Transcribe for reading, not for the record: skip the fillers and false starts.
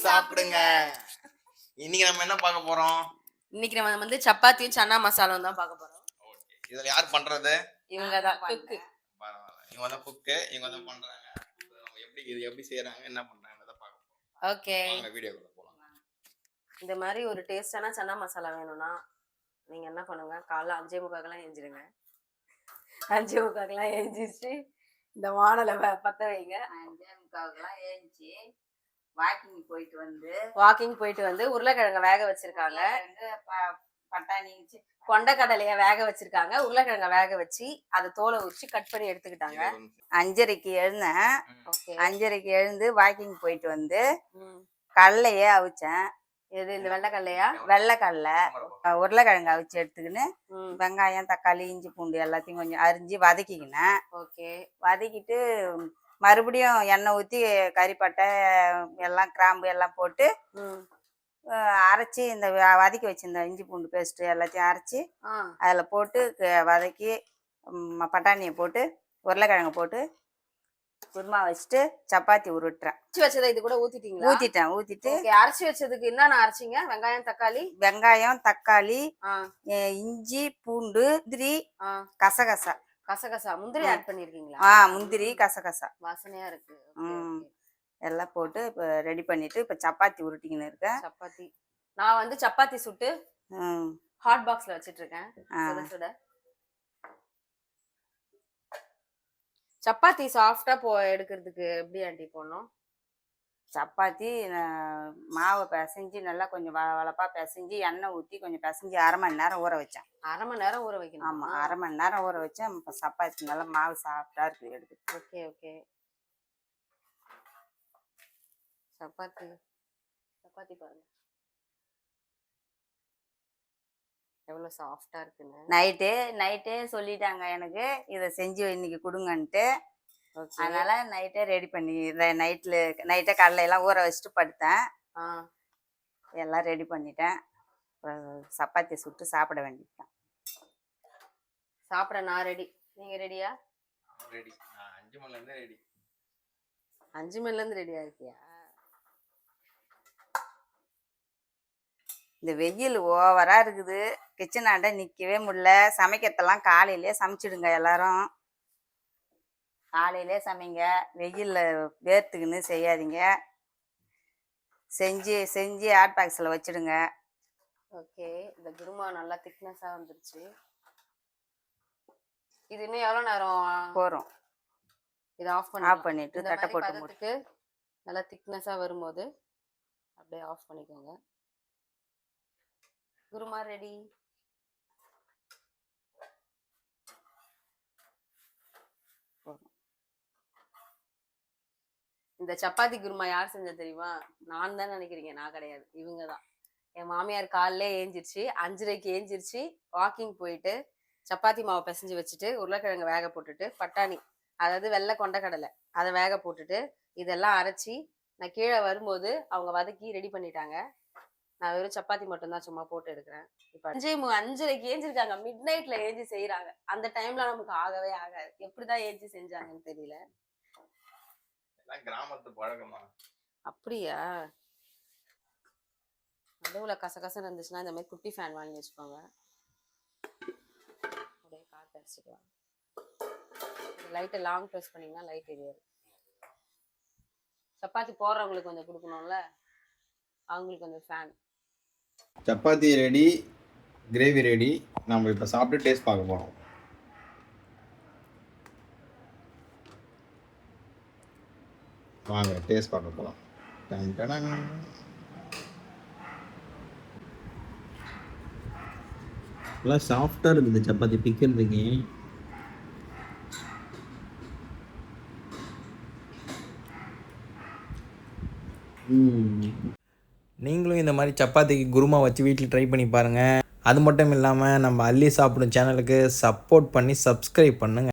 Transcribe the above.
சாப்பிடுங்க. இன்னைக்கு நம்ம என்ன பார்க்க போறோம்? இன்னைக்கு நம்ம வந்து சப்பாத்தியும் சன்னா மசாலாவும் தான் பார்க்க போறோம். ஓகே. இதெல்லாம் யார் பண்றது? இவங்க தான் குக். பரவாயில்லை. இவங்க தான் குக். இவங்க தான் பண்றாங்க. நம்ம எப்படி செய்றாங்க, என்ன பண்றாங்கன்றத பார்க்க போறோம். ஓகே. வாங்க வீடியோக்குள்ள போலாம். இந்த மாதிரி ஒரு டேஸ்டான சன்னா மசாலா வேணும்னா நீங்க என்ன பண்ணுங்க, காலைல 5:45க்கெல்லாம் எஞ்சிடுங்க. 5:45க்கெல்லாம் எஞ்சிச்சு இந்த வானலை பத்த வைங்க. 5:45க்கெல்லாம் ஏஞ்சி வாக்கிங் போயிட்டு வந்து உருளைக்கிழங்க வேக வச்சிருக்காங்க. பட்டாணி கொண்டைக்கடலைய வேக வச்சிருக்காங்க. உருளைக்கிழங்க வேக வச்சு அதை தோலை உரிச்சு கட் பண்ணி எடுத்துக்கிட்டாங்க. 5:30க்கு எழுந்தேன். 5:30க்கு எழுந்து வாக்கிங் போயிட்டு வந்து கடலையே அவிச்சேன். இது இந்த வெள்ளைக்கடலையா? வெள்ளைக்கடலை உருளைக்கிழங்கு அவிச்சு எடுத்துக்கின்னு வெங்காயம் தக்காளி இஞ்சி பூண்டு எல்லாத்தையும் கொஞ்சம் அரிஞ்சு வதக்கிக்கினேன். ஓகே. வதக்கிட்டு மறுபடியும் எண்ணெய் ஊற்றி கறிப்பட்டை எல்லாம் கிராம்பு எல்லாம் போட்டு அரைச்சி இந்த வதக்கி வச்சிருந்த இஞ்சி பூண்டு பேஸ்ட்டு எல்லாத்தையும் அரைச்சி அதில் போட்டு வதக்கி பட்டாணியை போட்டு உருளைக்கிழங்கு போட்டு குருமா வச்சுட்டு சப்பாத்தி உருட்டுறேன். அரைச்சி வச்சதை இது கூட ஊத்திட்டேன். ஊத்திட்டு அரைச்சி வச்சதுக்கு என்னென்ன அரைச்சிங்க? வெங்காயம் தக்காளி இஞ்சி பூண்டு முந்திரி கசகசா முந்திரி ஆட் பண்ணிருக்கீங்களா? முந்திரி கசகசா வாசனையா இருக்கு. எல்லாம் போட்டு இப்போ ரெடி பண்ணிட்டு இப்போ சப்பாத்தி உருட்டிக்கின்னு இருக்கேன். சப்பாத்தி நான் வந்து சப்பாத்தி சுட்டு ஹாட் பாக்ஸ்ல வச்சிட்டு இருக்கேன். சுட சப்பாத்தி சாஃப்டா எடுக்கிறதுக்கு எப்படி ஆண்டி போடணும்? சப்பாத்தி மாவை பிசைஞ்சு நல்லா கொஞ்சம் வளப்பா பிசைஞ்சு எண்ணெய் ஊற்றி கொஞ்சம் பிசைஞ்சு 1/2 மணி நேரம் ஊற வச்சேன். 1/2 மணி நேரம் ஊற வைக்கணும்? ஆமாம், 1/2 மணி நேரம் ஊற வச்சேன். இப்போ சப்பாத்தி நல்லா மாவு சாஃப்டா இருக்கு எடுத்து. ஓகே. சப்பாத்தி பாருங்க எவ்வளோ சாஃப்டா இருக்குன்னு. நைட்டே சொல்லிட்டாங்க எனக்கு இதை செஞ்சு இன்னைக்கு கொடுங்கன்ட்டு. அதனால நைட்டே ரெடி பண்ணி நைட்டே கடலையெல்லாம் ஊற வச்சுட்டு படுத்தேன். எல்லாம் ரெடி பண்ணிட்டேன். சப்பாத்தி சுட்டு சாப்பிட வேண்டியதுதான். சாப்பிட நான் ரெடி. நீங்க ரெடியா? ரெடி. 5 மணிலேருந்து ரெடி. 5 மணிலேருந்து ரெடியா இருக்கியா? இந்த வெயில் ஓவரா இருக்குது. கிச்சனாண்ட நிற்கவே முடியல. சமைக்கிறதெல்லாம் காலையிலே சமைச்சிடுங்க. எல்லாரும் காலையிலே சமைங்க. வெயிலில் வேர்த்துக்குன்னு செய்யாதீங்க. செஞ்சு ஹாட் பாக்ஸில் வச்சிடுங்க. ஓகே. இந்த குருமா நல்லா திக்னஸாக வந்துருச்சு. இது இன்னும் எவ்வளோ நேரம் போகிறோம்? இதை ஆஃப் பண்ணிட்டு தட்டை போட்டு நல்லா திக்னஸாக வரும்போது அப்படியே ஆஃப் பண்ணிக்கோங்க. குருமா ரெடி. இந்த சப்பாத்தி குருமா யார் செஞ்ச தெரியுமா? நான் தான் நினைக்கிறீங்க, நான் கிடையாது, இவங்க தான். என் மாமியார் காலையிலே ஏஞ்சிருச்சு, 5:30க்கு ஏஞ்சிருச்சு, வாக்கிங் போயிட்டு சப்பாத்தி மாவை பிசைஞ்சு வச்சுட்டு உருளைக்கிழங்கு வேக போட்டுட்டு பட்டாணி அதாவது வெள்ளை கொண்டைக்கடலை அதை வேக போட்டுட்டு இதெல்லாம் அரைச்சி நான் கீழே வரும்போது அவங்க வதக்கி ரெடி பண்ணிட்டாங்க. நான் வெறும் சப்பாத்தி மட்டும்தான் சும்மா போட்டு எடுக்கிறேன். இப்போ 5:30க்கு ஏஞ்சிருக்காங்க. மிட் நைட்ல ஏஞ்சி செய்யறாங்க. அந்த டைம்ல நமக்கு ஆகவே ஆகாது. எப்படிதான் ஏஞ்சி செஞ்சாங்கன்னு தெரியல. கிராமத்து பழக்கமா? அப்படியா? நடுவில் கசகசன்னு இருந்துச்சுன்னா இந்த மாதிரி குட்டி ஃபேன் வாங்கி வச்சுக்கோங்க. அப்படியே காற்று அடிச்சுக்கலாம். லைட்டை லாங் ப்ரெஸ் பண்ணிங்கன்னா லைட் எரியாது. சப்பாத்தி போடுறவங்களுக்கு கொஞ்சம் கொடுக்கணும்ல, அவங்களுக்கு கொஞ்சம் fan. Chapati ready, gravy ready. நம்ம இப்போ சாப்பிட்டு டேஸ்ட் பார்க்க போகிறோம். வாங்க டேஸ்ட் பார்க்க போகலாம். நல்லா சாஃப்டாக இருக்குது சப்பாத்தி பிக்கிறதுக்கு. நீங்களும் இந்த மாதிரி சப்பாத்திக்கு குருமா வச்சு வீட்டில் ட்ரை பண்ணி பாருங்கள். அது மட்டும் இல்லாமல் நம்ம அள்ளி சாப்பிடும் சேனலுக்கு சப்போர்ட் பண்ணி சப்ஸ்கிரைப் பண்ணுங்கள்.